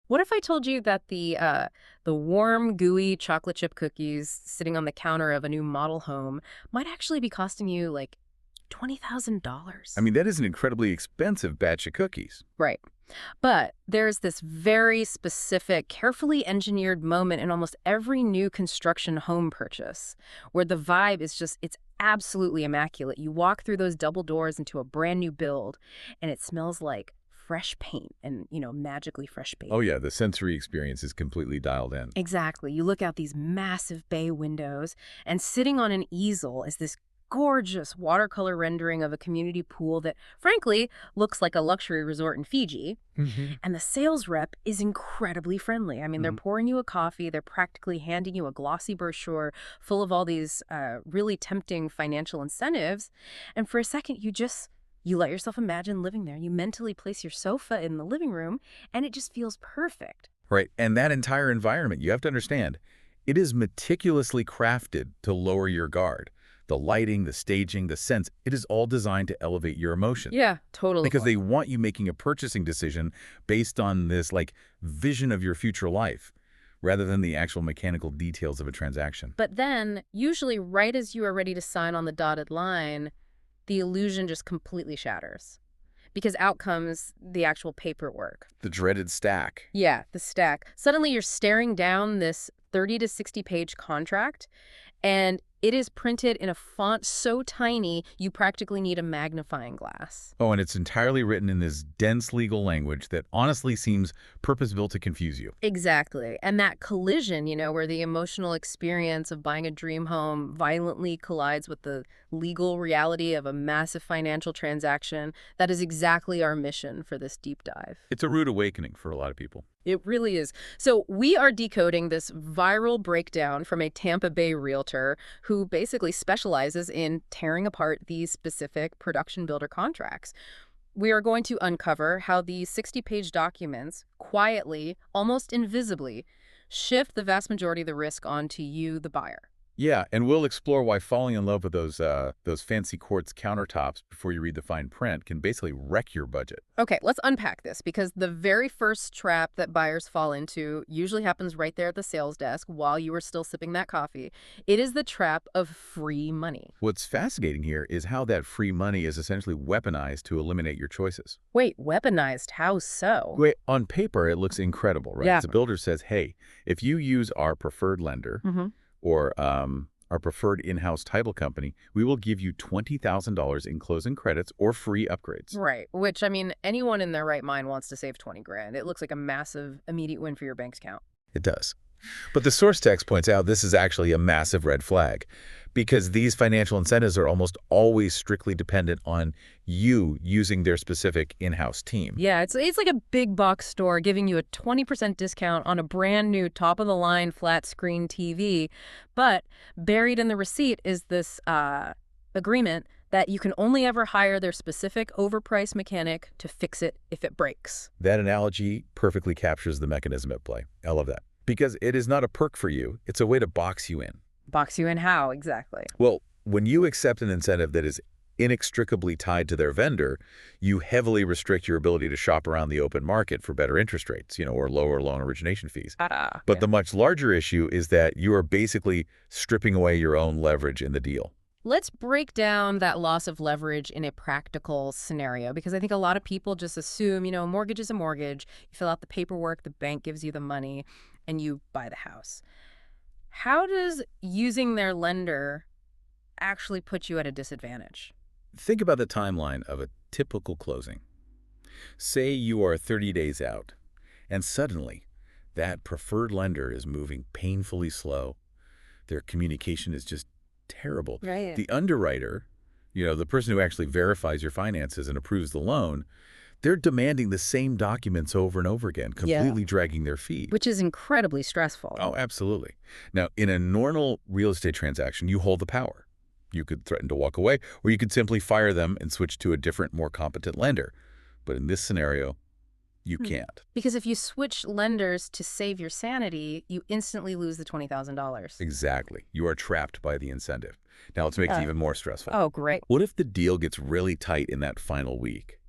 What if I told you that the warm, gooey chocolate chip cookies sitting on the counter of a new model home might actually be costing you like I $20,000? mean, that is an incredibly expensive batch of cookies. Right. But there's this very specific, carefully engineered moment in almost every new construction home purchase where the vibe is just, it's absolutely immaculate. You walk through those double doors into a brand new build, and it smells like fresh paint and, magically fresh Oh baked. yeah, the sensory experience is completely dialed in. Exactly. You look out these massive bay windows, and sitting on an easel is this gorgeous watercolor rendering of a community pool that, frankly, looks like a luxury resort in Fiji. Hmm. And the sales rep is incredibly friendly. I mean, they're Hmm. pouring you a coffee, they're practically handing you a glossy brochure full of all these really tempting financial incentives. And for a second, you let yourself imagine living there. You mentally place your sofa in the living room, and it just feels perfect. Right, and that entire environment, you have to understand, it is meticulously crafted to lower your guard. The lighting, the staging, the scents, it is all designed to elevate your emotion. Yeah, totally. Because they want you making a purchasing decision based on this, like, vision of your future life, rather than the actual mechanical details of a transaction. But then, usually right as you are ready to sign on the dotted line, the illusion just completely shatters. Because out comes the actual paperwork. The dreaded stack. Yeah, the stack. Suddenly you're staring down this 30 to 60 page contract, and it is printed in a font so tiny you practically need a magnifying glass. Oh, and it's entirely written in this dense legal language that honestly seems purpose-built to confuse you. Exactly. And that collision, where the emotional experience of buying a dream home violently collides with the legal reality of a massive financial transaction, that is exactly our mission for this deep dive. It's a rude awakening for a lot of people. It really is. So we are decoding this viral breakdown from a Tampa Bay realtor who basically specializes in tearing apart these specific production builder contracts. We are going to uncover how these 60-page documents quietly, almost invisibly, shift the vast majority of the risk onto you, the buyer. Yeah, and we'll explore why falling in love with those fancy quartz countertops before you read the fine print can basically wreck your budget. Okay, let's unpack this because the very first trap that buyers fall into usually happens right there at the sales desk while you are still sipping that coffee. It is the trap of free money. What's fascinating here is how that free money is essentially weaponized to eliminate your choices. Wait, weaponized? How so? Wait, on paper, it looks incredible, right? Yeah. The builder says, hey, if you use our preferred lender Hmm. or our preferred in-house title company, we will give you $20,000 in closing credits or free upgrades. Right. Which, I mean, anyone in their right mind wants to save 20 grand. It looks like a massive immediate win for your bank's account. It does. But the source text points out this is actually a massive red flag because these financial incentives are almost always strictly dependent on you using their specific in-house team. Yeah, it's like a big box store giving you a 20% discount on a brand new top of the line flat screen TV, but buried in the receipt is this agreement that you can only ever hire their specific overpriced mechanic to fix it if it breaks. That analogy perfectly captures the mechanism at play. I love that. Because it is not a perk for you, it's a way to box you in. Box you in how exactly? Well, when you accept an incentive that is inextricably tied to their vendor, you heavily restrict your ability to shop around the open market for better interest rates, or lower loan origination fees. But Yeah. the much larger issue is that you are basically stripping away your own leverage in the deal. Let's break down that loss of leverage in a practical scenario because I think a lot of people just assume, a mortgage is a mortgage. You fill out the paperwork, the bank gives you the money, and you buy the house. How does using their lender actually put you at a disadvantage? Think about the timeline of a typical closing. Say you are 30 days out, and suddenly that preferred lender is moving painfully slow. Their communication is just terrible. Right. The underwriter, the person who actually verifies your finances and approves the loan, they're demanding the same documents over and over again, Yeah. completely dragging their feet. Which is incredibly stressful. Oh, absolutely. Now, in a normal real estate transaction, you hold the power. You could threaten to walk away, or you could simply fire them and switch to a different, more competent lender. But in this scenario, you can't. Because if you switch lenders to save your sanity, you instantly lose the $20,000. Exactly. You are trapped by the incentive. Now, let's make it even more stressful. Oh, great. What if the deal gets really tight in that final week?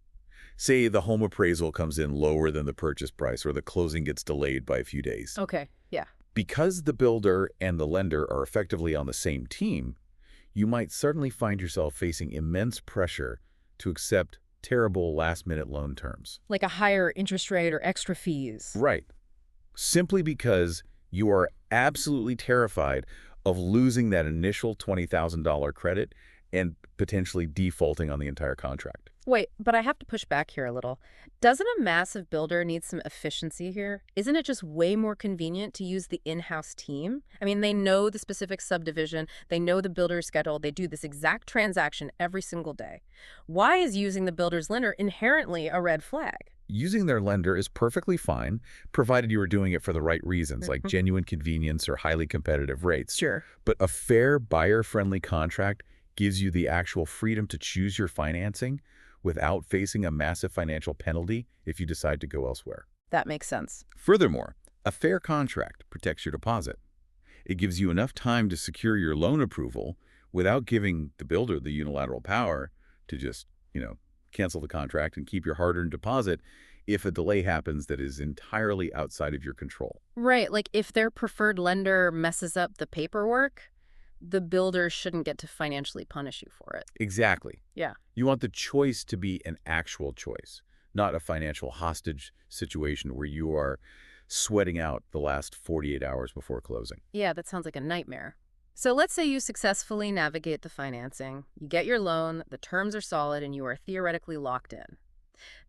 Say the home appraisal comes in lower than the purchase price or the closing gets delayed by a few days. Okay, yeah. Because the builder and the lender are effectively on the same team, you might suddenly find yourself facing immense pressure to accept terrible last-minute loan terms. Like a higher interest rate or extra fees. Right. Simply because you are absolutely terrified of losing that initial $20,000 credit and potentially defaulting on the entire contract. Wait, but I have to push back here a little. Doesn't a massive builder need some efficiency here? Isn't it just way more convenient to use the in-house team? I mean, they know the specific subdivision, they know the builder's schedule, they do this exact transaction every single day. Why is using the builder's lender inherently a red flag? Using their lender is perfectly fine, provided you are doing it for the right reasons, like Mhm. genuine convenience or highly competitive rates. Sure. But a fair, buyer-friendly contract gives you the actual freedom to choose your financing without facing a massive financial penalty if you decide to go elsewhere. That makes sense. Furthermore, a fair contract protects your deposit. It gives you enough time to secure your loan approval without giving the builder the unilateral power to just, cancel the contract and keep your hard-earned deposit if a delay happens that is entirely outside of your control. Right, like if their preferred lender messes up the paperwork, the builder shouldn't get to financially punish you for it. Exactly. Yeah. You want the choice to be an actual choice, not a financial hostage situation where you are sweating out the last 48 hours before closing. Yeah, that sounds like a nightmare. So let's say you successfully navigate the financing, you get your loan, the terms are solid, and you are theoretically locked in.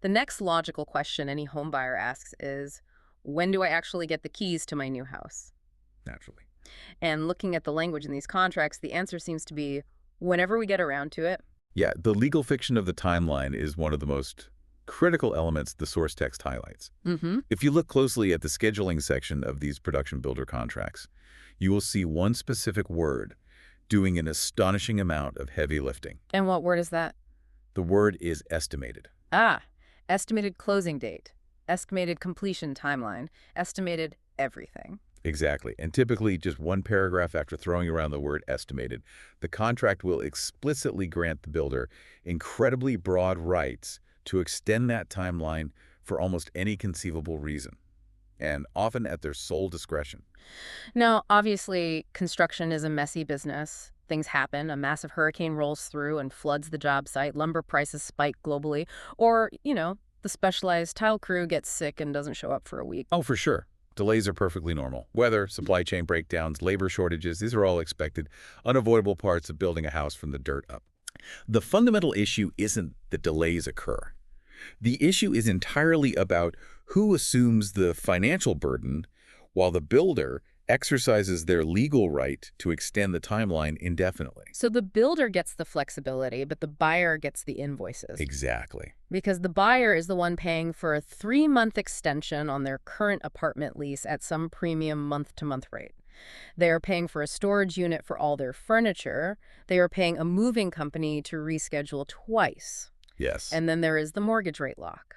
The next logical question any home buyer asks is, when do I actually get the keys to my new house? Naturally. And looking at the language in these contracts, the answer seems to be whenever we get around to it. Yeah, the legal fiction of the timeline is one of the most critical elements the source text highlights. Mm-hmm. If you look closely at the scheduling section of these production builder contracts, you will see one specific word doing an astonishing amount of heavy lifting. And what word is that? The word is estimated. Ah, estimated closing date, estimated completion timeline, estimated everything. Exactly. And typically just one paragraph after throwing around the word estimated, the contract will explicitly grant the builder incredibly broad rights to extend that timeline for almost any conceivable reason, and often at their sole discretion. Now, obviously, construction is a messy business. Things happen. A massive hurricane rolls through and floods the job site. Lumber prices spike globally. Or, the specialized tile crew gets sick and doesn't show up for a week. Oh, for sure. Delays are perfectly normal. Weather, supply chain breakdowns, labor shortages, these are all expected, unavoidable parts of building a house from the dirt up. The fundamental issue isn't that delays occur. The issue is entirely about who assumes the financial burden while the builder exercises their legal right to extend the timeline indefinitely. So the builder gets the flexibility, but the buyer gets the invoices. Exactly. Because the buyer is the one paying for a 3-month extension on their current apartment lease at some premium month-to-month rate. They are paying for a storage unit for all their furniture. They are paying a moving company to reschedule twice. Yes. And then there is the mortgage rate lock.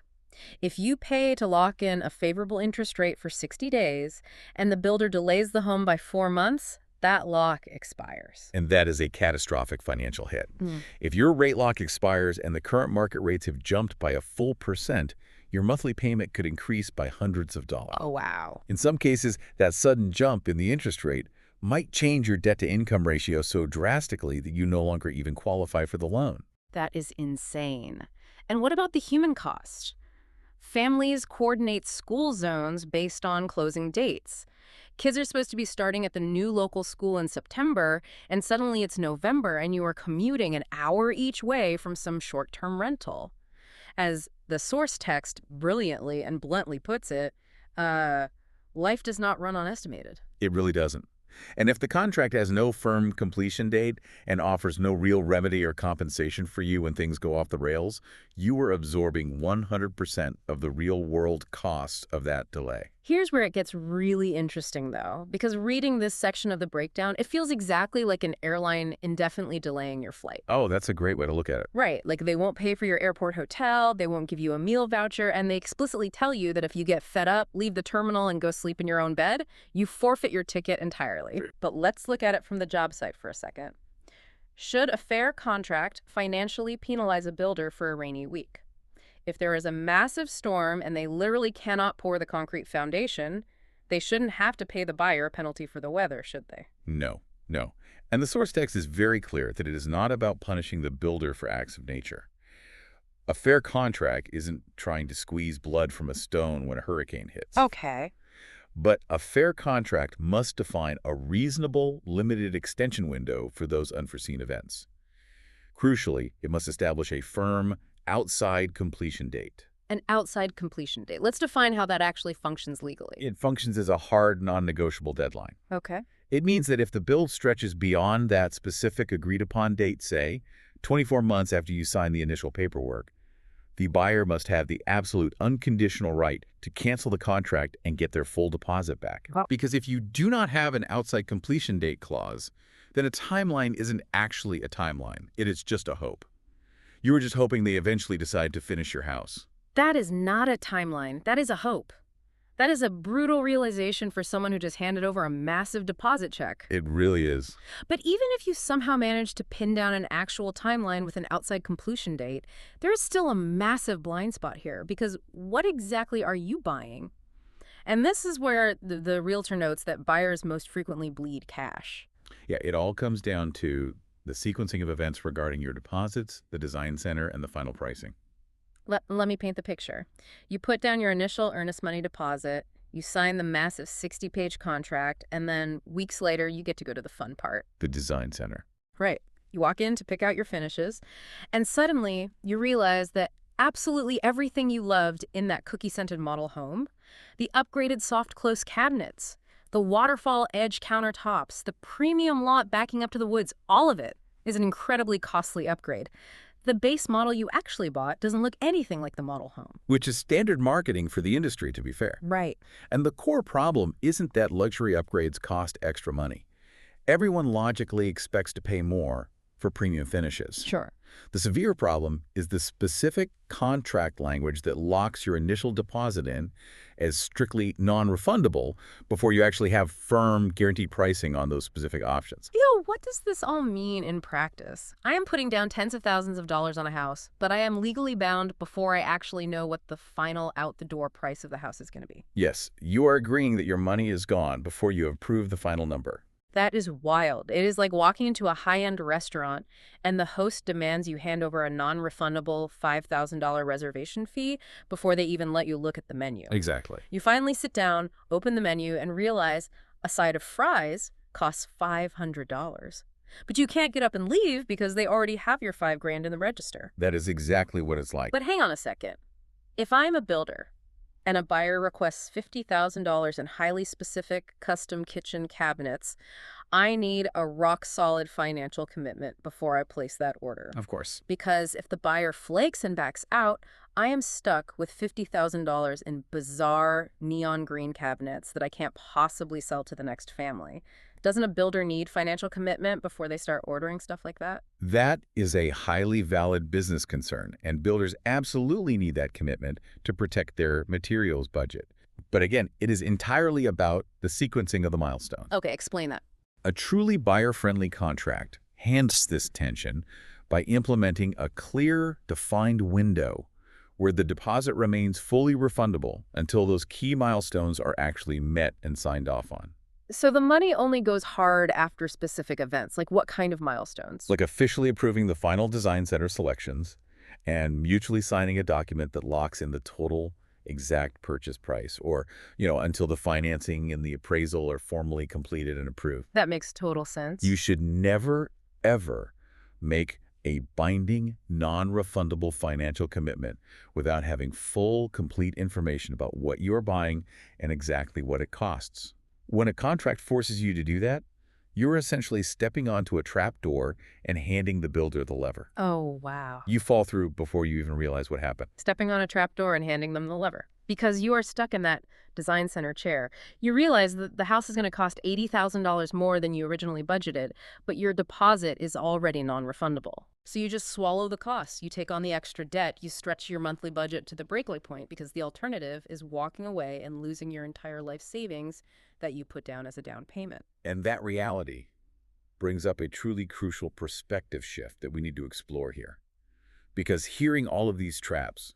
If you pay to lock in a favorable interest rate for 60 days and the builder delays the home by 4 months, that lock expires. And that is a catastrophic financial hit. Mm. If your rate lock expires and the current market rates have jumped by a full %, your monthly payment could increase by hundreds of dollars. Oh, wow. In some cases, that sudden jump in the interest rate might change your debt-to-income ratio so drastically that you no longer even qualify for the loan. That is insane. And what about the human cost? Families coordinate school zones based on closing dates. Kids are supposed to be starting at the new local school in September, and suddenly it's November and you are commuting an hour each way from some short-term rental. As the source text brilliantly and bluntly puts it, life does not run on estimated. It really doesn't. And if the contract has no firm completion date and offers no real remedy or compensation for you when things go off the rails, you are absorbing 100% of the real-world cost of that delay. Here's where it gets really interesting, though, because reading this section of the breakdown, it feels exactly like an airline indefinitely delaying your flight. Oh, that's a great way to look at it. Right, like they won't pay for your airport hotel, they won't give you a meal voucher, and they explicitly tell you that if you get fed up, leave the terminal and go sleep in your own bed, you forfeit your ticket entirely. Sure. But let's look at it from the job site for a second. Should a fair contract financially penalize a builder for a rainy week? If there is a massive storm and they literally cannot pour the concrete foundation, they shouldn't have to pay the buyer a penalty for the weather, should they? No, no. And the source text is very clear that it is not about punishing the builder for acts of nature. A fair contract isn't trying to squeeze blood from a stone when a hurricane hits. Okay. But a fair contract must define a reasonable, limited extension window for those unforeseen events. Crucially, it must establish a firm, outside completion date. An outside completion date. Let's define how that actually functions legally. It functions as a hard, non-negotiable deadline. Okay. It means that if the build stretches beyond that specific agreed-upon date, say, 24 months after you sign the initial paperwork, the buyer must have the absolute unconditional right to cancel the contract and get their full deposit back. Wow. Because if you do not have an outside completion date clause, then a timeline isn't actually a timeline. It is just a hope. You were just hoping they eventually decide to finish your house. That is not a timeline. That is a hope. That is a brutal realization for someone who just handed over a massive deposit check. It really is. But even if you somehow manage to pin down an actual timeline with an outside completion date, there is still a massive blind spot here, because what exactly are you buying? And this is where the realtor notes that buyers most frequently bleed cash. Yeah, it all comes down to the sequencing of events regarding your deposits, the design center, and the final pricing. Let me paint the picture. You put down your initial earnest money deposit, you sign the massive 60-page contract, and then weeks later, you get to go to the fun part. The design center. Right. You walk in to pick out your finishes, and suddenly you realize that absolutely everything you loved in that cookie-scented model home, the upgraded soft close cabinets, the waterfall edge countertops, the premium lot backing up to the woods, all of it is an incredibly costly upgrade. The base model you actually bought doesn't look anything like the model home. Which is standard marketing for the industry, to be fair. Right. And the core problem isn't that luxury upgrades cost extra money. Everyone logically expects to pay more for premium finishes. Sure. The severe problem is the specific contract language that locks your initial deposit in as strictly non-refundable before you actually have firm, guaranteed pricing on those specific options. What does this all mean in practice? I am putting down tens of thousands of dollars on a house, but I am legally bound before I actually know what the final out-the-door price of the house is going to be. Yes, you are agreeing that your money is gone before you have proved the final number. That is wild. It is like walking into a high-end restaurant and the host demands you hand over a non-refundable $5,000 reservation fee before they even let you look at the menu. Exactly. You finally sit down, open the menu, and realize a side of fries costs $500. But you can't get up and leave because they already have your $5,000 in the register. That is exactly what it's like. But hang on a second. If I'm a builder and a buyer requests $50,000 in highly specific custom kitchen cabinets, I need a rock-solid financial commitment before I place that order. Of course. Because if the buyer flakes and backs out, I am stuck with $50,000 in bizarre neon green cabinets that I can't possibly sell to the next family. Doesn't a builder need financial commitment before they start ordering stuff like that? That is a highly valid business concern, and builders absolutely need that commitment to protect their materials budget. But again, it is entirely about the sequencing of the milestones. Okay, explain that. A truly buyer-friendly contract handles this tension by implementing a clear, defined window where the deposit remains fully refundable until those key milestones are actually met and signed off on. So the money only goes hard after specific events, like what kind of milestones? Like officially approving the final design center selections and mutually signing a document that locks in the total exact purchase price, or, until the financing and the appraisal are formally completed and approved. That makes total sense. You should never, ever make a binding, non-refundable financial commitment without having full, complete information about what you are buying and exactly what it costs. When a contract forces you to do that, you're essentially stepping onto a trap door and handing the builder the lever. Oh, wow. You fall through before you even realize what happened. Stepping on a trapdoor and handing them the lever. Because you are stuck in that design center chair. You realize that the house is going to cost $80,000 more than you originally budgeted, but your deposit is already non-refundable. So you just swallow the costs. You take on the extra debt. You stretch your monthly budget to the breakaway point because the alternative is walking away and losing your entire life savings that you put down as a down payment. And that reality brings up a truly crucial perspective shift that we need to explore here. Because hearing all of these traps,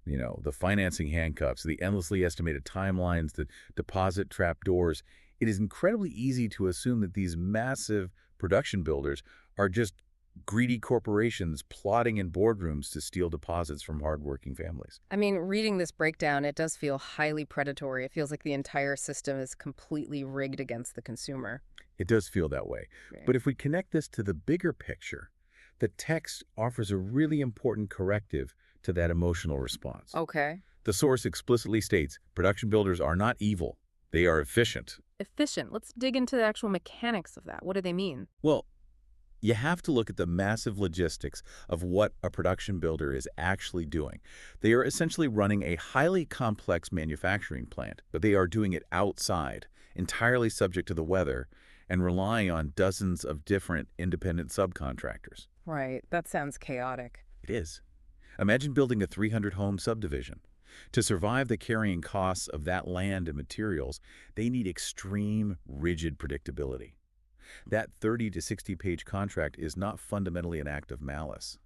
The financing handcuffs, the endlessly estimated timelines, the deposit trap doors. It is incredibly easy to assume that these massive production builders are just greedy corporations plotting in boardrooms to steal deposits from hardworking families. I mean, reading this breakdown, it does feel highly predatory. It feels like the entire system is completely rigged against the consumer. It does feel that way. Right. But if we connect this to the bigger picture, the text offers a really important corrective to that emotional response. Okay. The source explicitly states production builders are not evil, they are efficient. Efficient. Let's dig into the actual mechanics of that. What do they mean? Well, you have to look at the massive logistics of what a production builder is actually doing. They are essentially running a highly complex manufacturing plant, but they are doing it outside, entirely subject to the weather, and relying on dozens of different independent subcontractors. Right. That sounds chaotic. It is. Imagine building a 300-home subdivision. To survive the carrying costs of that land and materials, they need extreme, rigid predictability. That 30 to 60-page contract is not fundamentally an act of malice.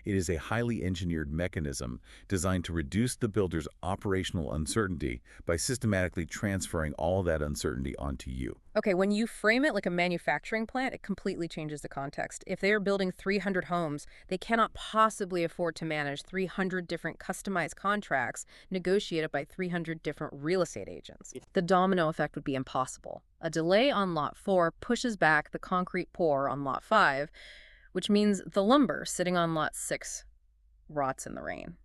It is a highly engineered mechanism designed to reduce the builder's operational uncertainty by systematically transferring all that uncertainty onto you. Okay, when you frame it like a manufacturing plant, it completely changes the context. If they are building 300 homes, they cannot possibly afford to manage 300 different customized contracts negotiated by 300 different real estate agents. The domino effect would be impossible. A delay on Lot 4 pushes back the concrete pour on Lot 5, which means the lumber sitting on Lot 6 rots in the rain.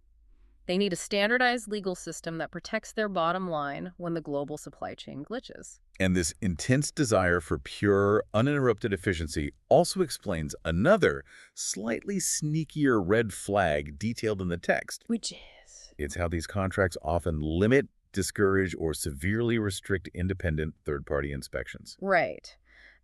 They need a standardized legal system that protects their bottom line when the global supply chain glitches. And this intense desire for pure, uninterrupted efficiency also explains another, slightly sneakier red flag detailed in the text. Which is? It's how these contracts often limit, discourage, or severely restrict independent third-party inspections. Right.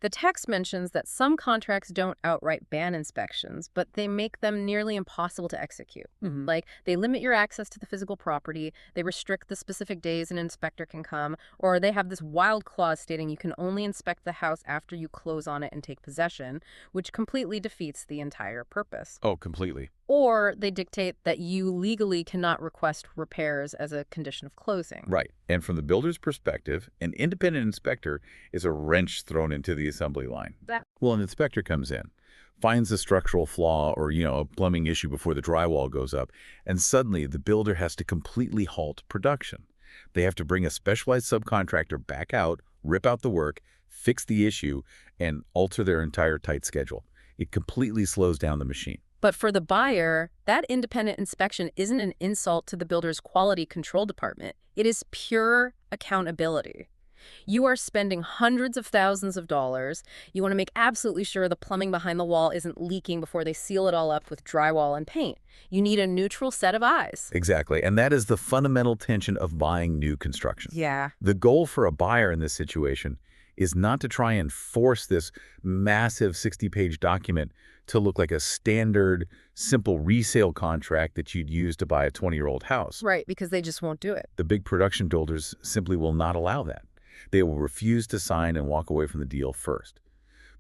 The text mentions that some contracts don't outright ban inspections, but they make them nearly impossible to execute. Like, they limit your access to the physical property, they restrict the specific days an inspector can come, or they have this wild clause stating you can only inspect the house after you close on it and take possession, which completely defeats the entire purpose. Oh, completely. Or they dictate that you legally cannot request repairs as a condition of closing. Right. And from the builder's perspective, an independent inspector is a wrench thrown into the assembly line. Well, an inspector comes in, finds a structural flaw or, a plumbing issue before the drywall goes up, and suddenly the builder has to completely halt production. They have to bring a specialized subcontractor back out, rip out the work, fix the issue, and alter their entire tight schedule. It completely slows down the machine. But for the buyer, that independent inspection isn't an insult to the builder's quality control department. It is pure accountability. You are spending hundreds of thousands of dollars. You want to make absolutely sure the plumbing behind the wall isn't leaking before they seal it all up with drywall and paint. You need a neutral set of eyes. Exactly. And that is the fundamental tension of buying new construction. Yeah. The goal for a buyer in this situation is not to try and force this massive 60-page document to look like a standard, simple resale contract that you'd use to buy a 20-year-old house. Right, because they just won't do it. The big production builders simply will not allow that. They will refuse to sign and walk away from the deal first.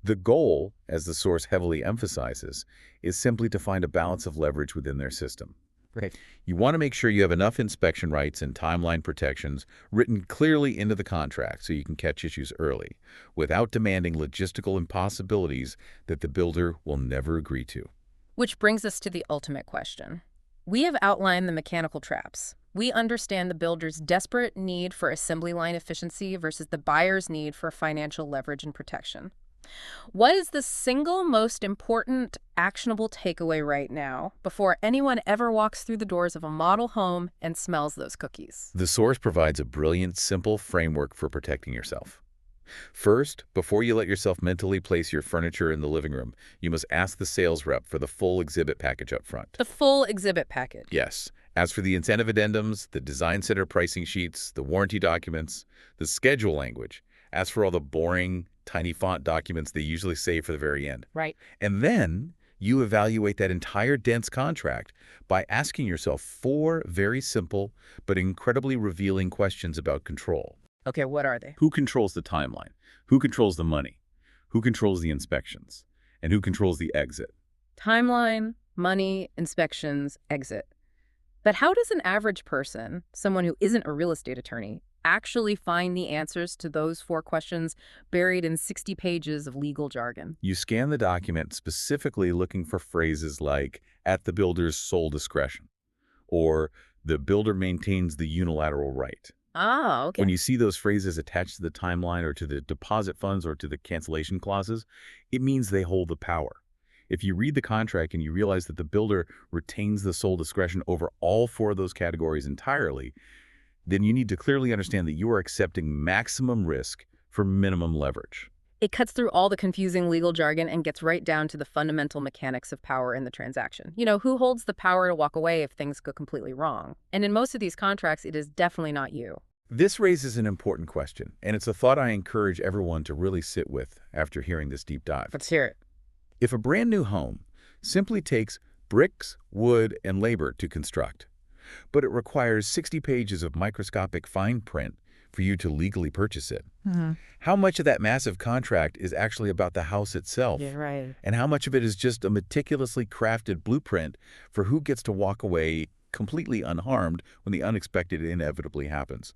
The goal, as the source heavily emphasizes, is simply to find a balance of leverage within their system. Right. You want to make sure you have enough inspection rights and timeline protections written clearly into the contract so you can catch issues early, without demanding logistical impossibilities that the builder will never agree to. Which brings us to the ultimate question. We have outlined the mechanical traps. We understand the builder's desperate need for assembly line efficiency versus the buyer's need for financial leverage and protection. What is the single most important actionable takeaway right now before anyone ever walks through the doors of a model home and smells those cookies? The source provides a brilliant, simple framework for protecting yourself. First, before you let yourself mentally place your furniture in the living room, you must ask the sales rep for the full exhibit package up front. The full exhibit package. Yes. As for the incentive addendums, the design center pricing sheets, the warranty documents, the schedule language, as for all the boring, tiny font documents they usually save for the very end. Right. And then you evaluate that entire dense contract by asking yourself 4 very simple but incredibly revealing questions about control. Okay, what are they? Who controls the timeline? Who controls the money? Who controls the inspections? And who controls the exit? Timeline, money, inspections, exit. But how does an average person, someone who isn't a real estate attorney, actually find the answers to those four questions buried in 60 pages of legal jargon? You scan the document specifically looking for phrases like, at the builder's sole discretion, or the builder maintains the unilateral right. Ah, When okay. you see those phrases attached to the timeline or to the deposit funds or to the cancellation clauses, it means they hold the power. If you read the contract and you realize that the builder retains the sole discretion over all four of those categories entirely, then you need to clearly understand that you are accepting maximum risk for minimum leverage. It cuts through all the confusing legal jargon and gets right down to the fundamental mechanics of power in the transaction. Who holds the power to walk away if things go completely wrong? And in most of these contracts, it is definitely not you. This raises an important question, and it's a thought I encourage everyone to really sit with after hearing this deep dive. Let's hear it. If a brand new home simply takes bricks, wood, and labor to construct, but it requires 60 pages of microscopic fine print for you to legally purchase it, how much of that massive contract is actually about the house itself? Yeah, right. And how much of it is just a meticulously crafted blueprint for who gets to walk away completely unharmed when the unexpected inevitably happens?